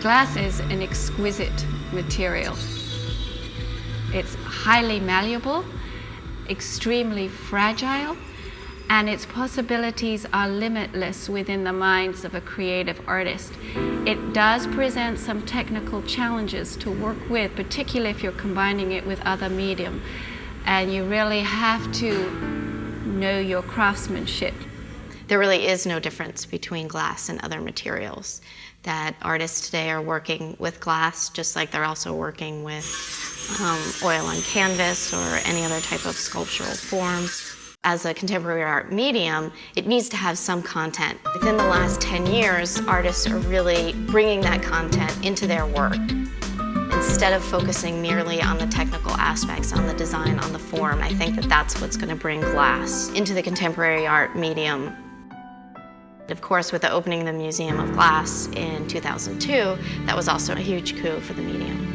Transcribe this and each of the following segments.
Glass is an exquisite material. It's highly malleable, extremely fragile, and its possibilities are limitless within the minds of a creative artist. It does present some technical challenges to work with, particularly if you're combining it with other medium, and you really have to know your craftsmanship. There really is no difference between glass and other materials. That artists today are working with glass just like they're also working with oil on canvas or any other type of sculptural form. As a contemporary art medium, it needs to have some content. Within the last 10 years, artists are really bringing that content into their work. Instead of focusing merely on the technical aspects, on the design, on the form, I think that that's what's going to bring glass into the contemporary art medium. Of course, with the opening of the Museum of Glass in 2002, that was also a huge coup for the medium.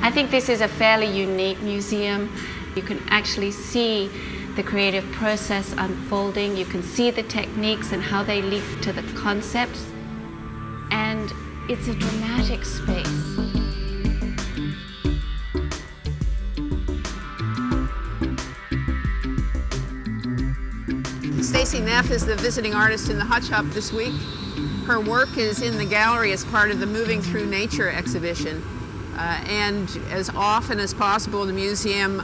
I think this is a fairly unique museum. You can actually see the creative process unfolding. You can see the techniques and how they lead to the concepts. And it's a dramatic space. Stacey Neff is the visiting artist in the Hot Shop this week. Her work is in the gallery as part of the Moving Through Nature exhibition. And as often as possible, the museum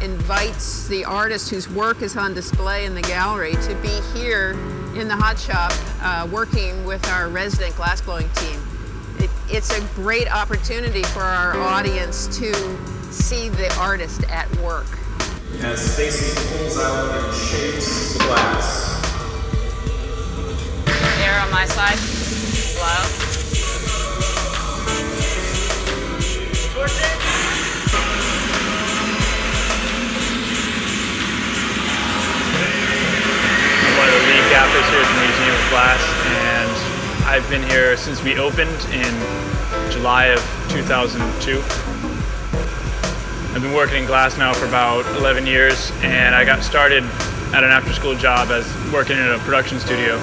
invites the artist whose work is on display in the gallery to be here in the Hot Shop working with our resident glassblowing team. It's a great opportunity for our audience to see the artist at work. As Stacey pulls out and shapes the glass. Air on my side. Blow. I'm one of the lead gaffers here at the Museum of Glass, and I've been here since we opened in July of 2002. I've been working in glass now for about 11 years, and I got started at an after-school job as working in a production studio.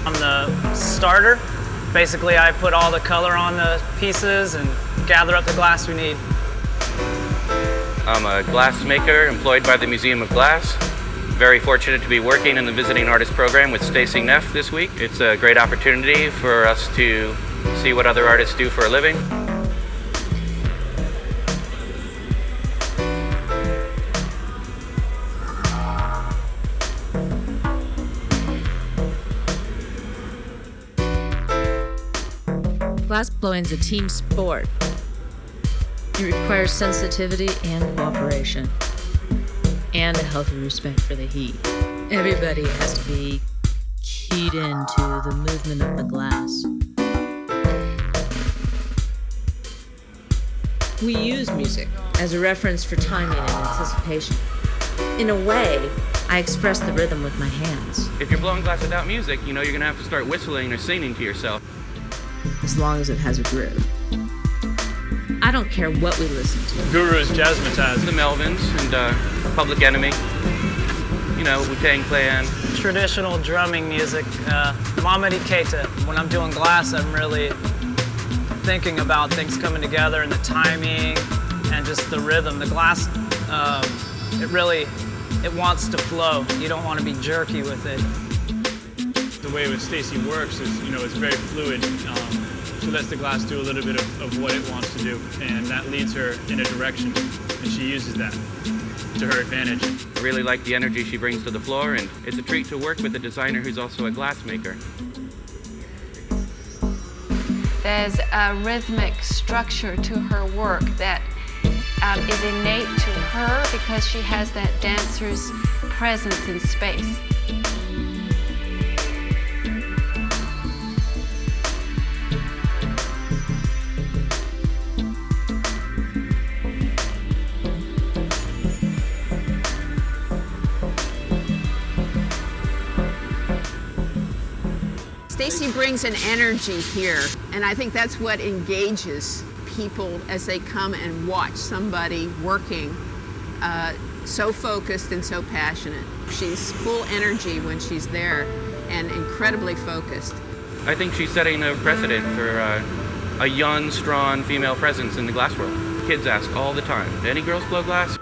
I'm the starter. Basically, I put all the color on the pieces and gather up the glass we need. I'm a glass maker employed by the Museum of Glass. Very fortunate to be working in the Visiting Artist program with Stacey Neff this week. It's a great opportunity for us to see what other artists do for a living. Glassblowing is a team sport. It requires sensitivity and cooperation, and a healthy respect for the heat. Everybody has to be keyed into the movement of the glass. We use music as a reference for timing and anticipation. In a way, I express the rhythm with my hands. If you're blowing glass without music, you know you're going to have to start whistling or singing to yourself. As long as it has a groove. I don't care what we listen to. Guru's Jazzmatazz. The Melvins and Public Enemy. You know, Wu-Tang Clan. Traditional drumming music. Mamadi Keita. When I'm doing glass, I'm really thinking about things coming together and the timing and just the rhythm. The glass, it wants to flow. You don't want to be jerky with it. The way with Stacey works is, it's very fluid. She lets the glass do a little bit of what it wants to do, and that leads her in a direction, and she uses that to her advantage. I really like the energy she brings to the floor, and it's a treat to work with a designer who's also a glass maker. There's a rhythmic structure to her work that is innate to her because she has that dancer's presence in space. Stacey brings an energy here, and I think that's what engages people as they come and watch somebody working so focused and so passionate. She's full energy when she's there and incredibly focused. I think she's setting a precedent for a young, strong female presence in the glass world. Kids ask all the time, do any girls blow glass?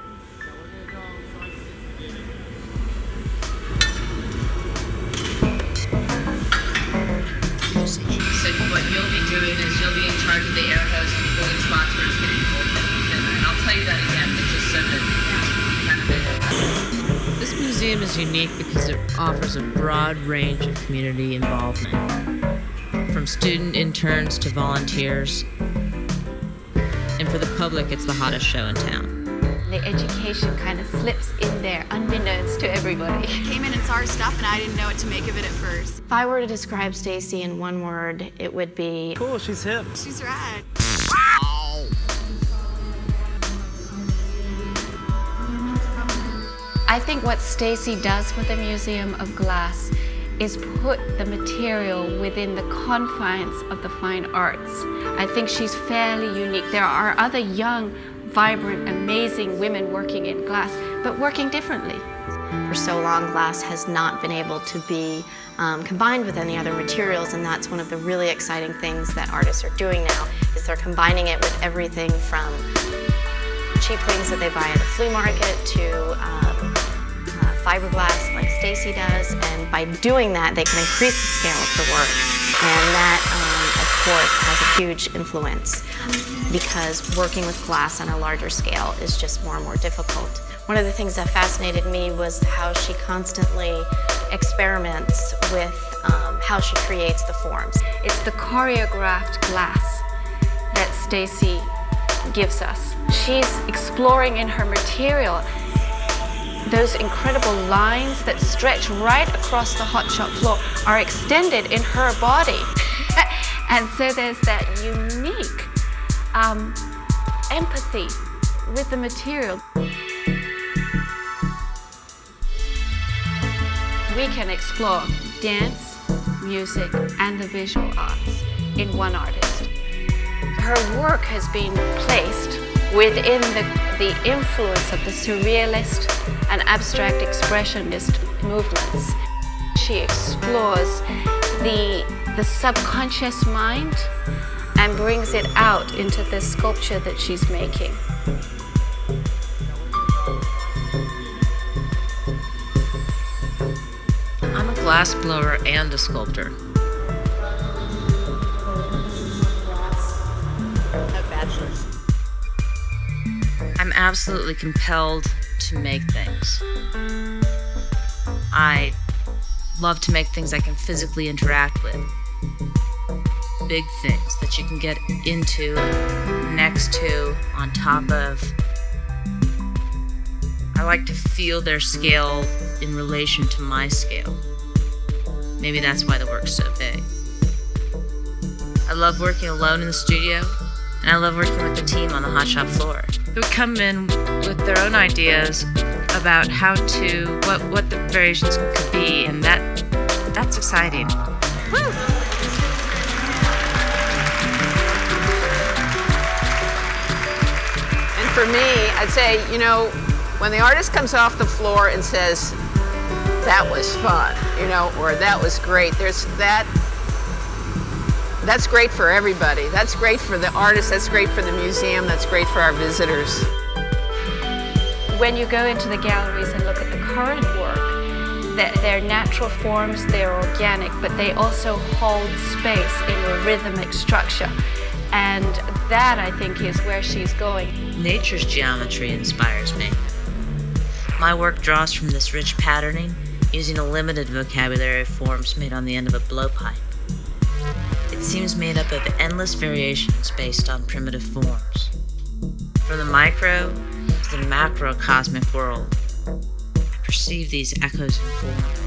So what you'll be doing is you'll be in charge of the air hose and pulling spots where it's getting pulled. And I'll tell you that again, but just so that you kind of. This museum is unique because it offers a broad range of community involvement, from student interns to volunteers. And for the public, it's the hottest show in town. The education kind of slips in there unbeknownst to everybody. Came in and saw her stuff and I didn't know what to make of it at first. If I were to describe Stacey in one word, it would be Cool, she's hip. She's rad. I think what Stacey does with the Museum of Glass is put the material within the confines of the fine arts. I think she's fairly unique. There are other young, vibrant, amazing women working in glass, but working differently. for so long, glass has not been able to be combined with any other materials, and that's one of the really exciting things that artists are doing now, is they're combining it with everything from cheap things that they buy at the flea market to fiberglass like Stacey does, and by doing that, they can increase the scale of the work, and that, of course, has a huge influence because working with glass on a larger scale is just more and more difficult. One of the things that fascinated me was how she constantly experiments with how she creates the forms. It's the choreographed glass that Stacey gives us. She's exploring in her material those incredible lines that stretch right across the hot shop floor are extended in her body. And so there's that unique empathy with the material. We can explore dance, music, and the visual arts in one artist. Her work has been placed within the influence of the surrealist and abstract expressionist movements. She explores the subconscious mind and brings it out into the sculpture that she's making. I'm a glass blower and a sculptor. I'm absolutely compelled to make things. I love to make things I can physically interact with. Big things that you can get into, next to, on top of. I like to feel their scale in relation to my scale. Maybe that's why the work's so big. I love working alone in the studio, and I love working with the team on the hot shop floor. They would come in with their own ideas about how to, what the variations could be, and that's exciting. Woo! And for me, I'd say, you know, when the artist comes off the floor and says, that was fun, you know, or that was great, that's great for everybody. That's great for the artist, that's great for the museum, that's great for our visitors. When you go into the galleries and look at the current work, they're natural forms, they're organic, but they also hold space in a rhythmic structure. And that, I think, is where she's going. Nature's geometry inspires me. My work draws from this rich patterning using a limited vocabulary of forms made on the end of a blowpipe. It seems made up of endless variations based on primitive forms. From the micro to the macrocosmic world, I perceive these echoes in form.